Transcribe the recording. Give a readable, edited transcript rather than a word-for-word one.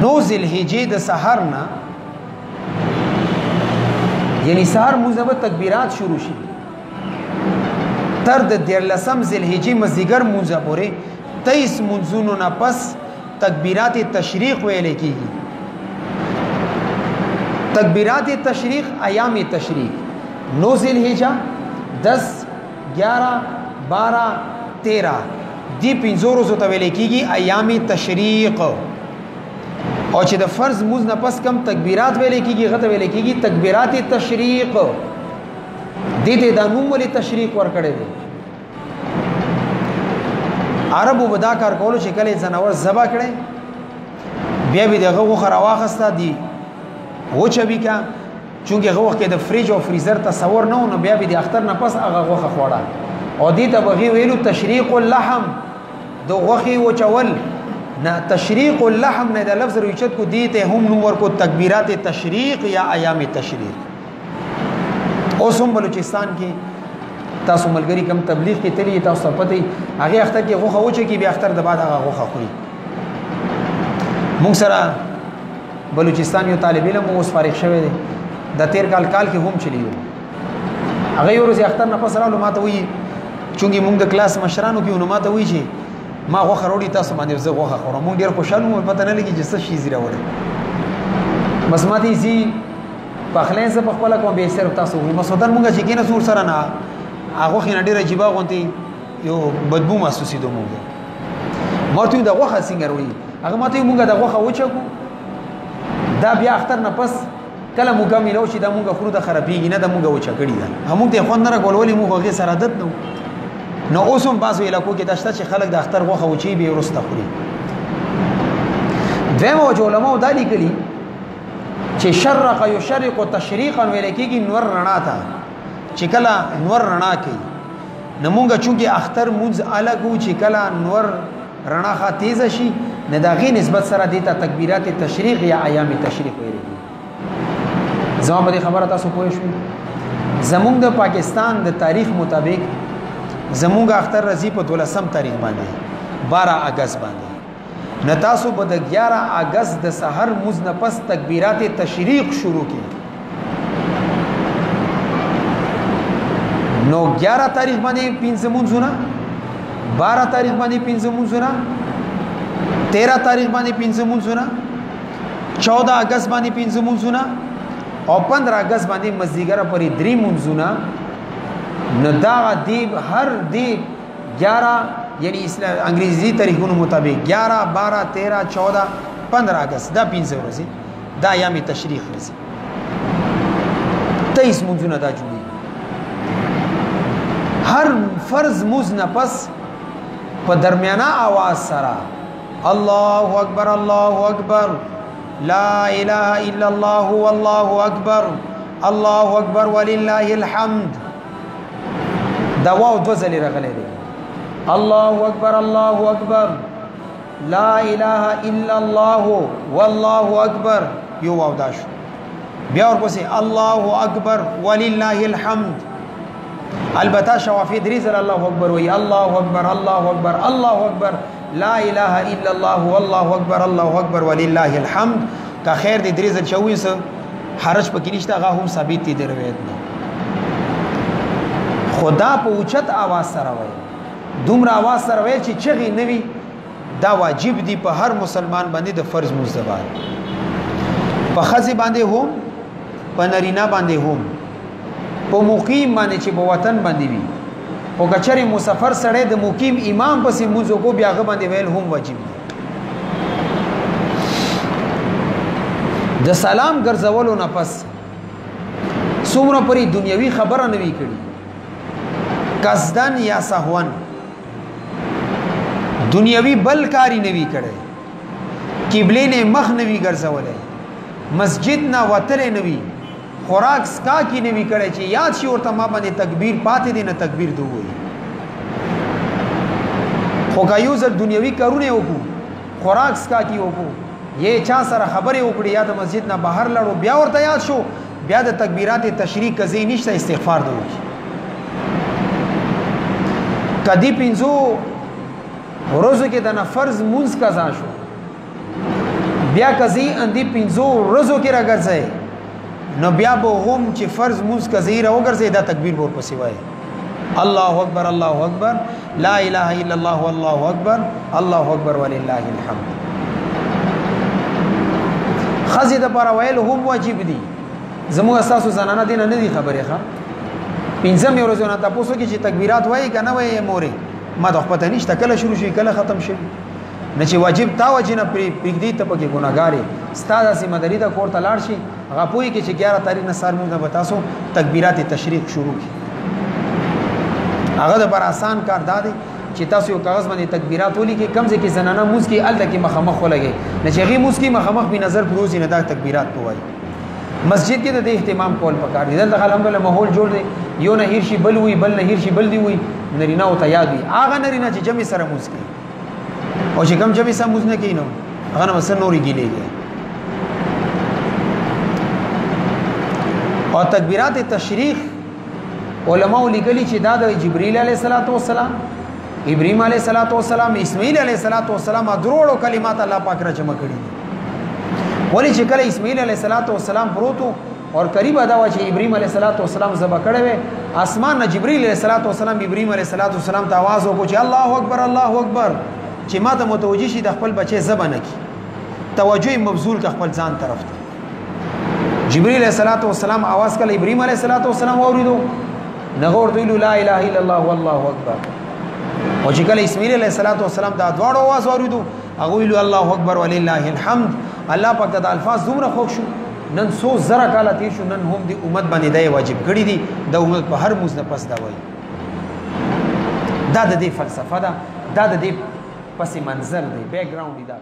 نو ذوالحجې د سحر نه یعنی سحر مزبه تکبیرات شروع شي تر د 13 ذوالحجې مزیګر مونځه پورې 23 منځونو نه پس تکبیرات تشریق ویل کیږي تکبیرات تشریق ایام تشریق 9 ذوالحجہ 10 11 12 13 دی 5 ورځو ته ویل کیږي ایام تشریق او چې د فرض موز نه پس کم تکبیرات ویل کیږي غته ویل کیږي تکبیرات تشریق دې ته د نوم ولې تشریق ور کړی دی عربو بدا کار کولو چې کله زناور ذبح کړي بیا به دغه غوخه راواخسته دي وچوي کا چونګه غوخه کې د فریج او فریزر تصور نه نو بیا به د اختر نه پس هغه غوخه خوړه او دې ته بغي ویلو تشریق اللحم د غوخه وچول نه تشریق اللحم نه د لفظ روچت کو دي ته هم نور کو تکبیرات تشریق یا ایام تشریق اوسم بلوچستان کې تاسو ملګری کم تبلیغ کې تلی تاسو پته هغه اختر کې غوخه وچه کې بیا اختر د بعد هغه غوخه خوري موږ سره بلوچستان یو طالب علم اوس فارغ شوی دی د تیر کال کې هم چلیو هغه یو ورځ اختر نه پس راولو ماته وی چونګې موږ د کلاس مشرانو کې نو ماته وی چې ما غوخه وروړي تاسو باندې زه غوخه خورم موږ ډیر خوشاله مو پته نه لګي چې څه شي زیره وړي بس ماته زی په خلین څه په خپل کوم به سر تاسو وي مسودن موږ چې کینې سور سره نه هغه خینه ډیره جیبا غونتی یو بدبو محسوسې دوه موږ ماته د غوخه څنګه وروړي هغه ماته موږ د غوخه وچو دا بیا اختر نه پس کله موږ مینو چې دا موږ خرو د خرابېږي نه د موږ وچا کړی دا همون ته خوند نه کولولې موږ هغه سره عادت نو اوسم بازو علاقو کې دشته چې خلک د اختر غوخه وچی به ورسته خوري دغه علماء د لیکلي چې شرق یشرق تشریقا ویل کېږي نور رڼا ته چې کله نور رڼا کوي نمونږ چونکه اختر مونږ الګو چې کله نور رڼا خا تیز شي نه دغه نسبت سره دیتا تکبیرات تشریق یا ایام تشریق ویل کېږي زما به خبره تاسو پوه شئ زمونږ د پاکستان د تاریخ مطابق زمونږ اختر رضی په 12 تاریخ باندې 12 اگست باندې نتاسو په د 11 اگست د سحر مز نه پس تکبیرات تشریق شروع کی نو 11 تاریخ باندې 15 منځونه 12 تاریخ باندې 15 منځونه 13 تاریخ باندې 15 منځونه 14 اگست باندې 15 منځونه او 15 اگست باندې مزیګره پرې 3 منځونه نو دا دی هر دی 11 یعنی اسلام انګریزي تاریخونو مطابق 11 12 13 14 15 اگست دا 15 ورځې دا ایام تشریق ورځې 23 منځونه دا جوړي هر فرض موز نه پس په درمیانه आवाज سره الله اکبر لا اله الا الله والله اکبر الله اکبر ولله الحمد دا واو دو ځلې راغلي دي الله اکبر لا اله الا الله والله اکبر یو واو داش بیا ورپسې الله اکبر ولله الحمد البته شوافی دریزل الله اکبر وی الله اکبر الله اکبر لا اله الا الله والله اکبر ولله الحمد کا خیر دې دریزل چوي سه حرج پکې نشته هغه هم ثابت دي روایت نه خدا په اوچت आवाज سره وای دومره आवाज سره وای چې چغې نوي دا واجب دي په هر مسلمان باندې د فرض مزدبار په خزي باندې هم په نرینا باندې هم په مقیم باندې چې په وطن باندې وي او کچري مسافر سره د مقیم امام پسې موزو کو بیا غ باندې ویل هم واجب دي د سلام ګرځولو نه پس څومره پرې دنیوي خبره نوي کړي قصدن یا سهون دنیوي بل کاری نوي کړي قبله نه مخ نوي ګرځولې مسجد نه وتل نوي خوراک سکا کی نوي کړي چې یاد شي ورته ما باندې تکبیر پاتې دي نه تکبیر دوی خو کایوزر دنیوي کارونه وکړو خوراک سکا کی وکړو یہ چا سره خبره وکړي یا د مسجد نه بهر لړو بیا ورته یاد شو بیا د تکبیرات تشریق کزي نشته استغفار دوی کدی پینځو ورځو کې د فرض مونږ قضا شو بیا کزی اندی پنځو ورځو کې راګرځي نو بیا به هم چې فرض موږ کزی راوګرځي دا تکبیر ورپسې وایي الله اکبر الله اکبر لا اله الا الله والله اکبر الله اکبر ولله الحمد خزی د پر ویل هم واجب دي زموږ اساسو زنانه دین نه دي خبره ښه پنځم یو ورځونه تاسو کې چې تکبیرات وایي کنه وایي موري ما د خپل نشته کله شروع شي کله ختم شي نه چې واجب تا وجنه پرېږدي ته پکې ګناګارې استاد سي مدري د کور ته لاړ شي هغه پوي کې چې 11 تاریخ نه سار موږ بتاسو تکبیرات تشریق شروع کی هغه د پر آسان کار دادي چې تاسو یو کاغذ باندې تکبیرات ولي کې کم ځکه زنانه موږ کې ال کې مخامخ ولګي نه چې غي موږ کې مخامخ به نظر پروزي نه دا تکبیرات کوي مسجد کې د اهتمام کول پکار دي دلته الحمدلله ماحول جوړ دی یو نه هیر شي بل وي بل نه هیر شي بل دی وي نرینا او ته یاد وي هغه نرینا چې جمع سره موږ کې او چې کم جمع سره موږ نه کینو هغه نه وسه نوري ګیلېږي او تکبیرات تشریق علماء لیکلي چې دا د جبرئیل علیه السلام ابراهیم علیه السلام اسماعیل علیه السلام دروړو کلمات الله پاک را جمع کړي ولی چې کله اسماعیل علیه السلام پروتو اور قریب ادا وا چې ابراهیم علیه السلام ذبح کړي وي اسمان نه جبرئیل علیه السلام ابراهیم علیه السلام ته आवाज وکړي چې الله اکبر چې ما ته متوجي شي د خپل بچي ذبح نه کی توجه مبذول ک خپل ځان طرف ته جبرئیل علیه السلام आवाज کله ابراهیم علیه السلام اوریدو نغور دیلو لا اله الا الله والله اکبر او چې کله اسماعیل علیه السلام دا دواړو आवाज اوریدو هغه ویلو الله اکبر ولله الحمد الله پاک د الفاظ دومره خوښ شو نن 100 زره کاله تیر شو نن هم د امت باندې دی واجب کړی دي د امت په هر موز نه پس دا وایي دا د دې فلسفه ده دا د دې پس منظر دی بیک گراوند دی دا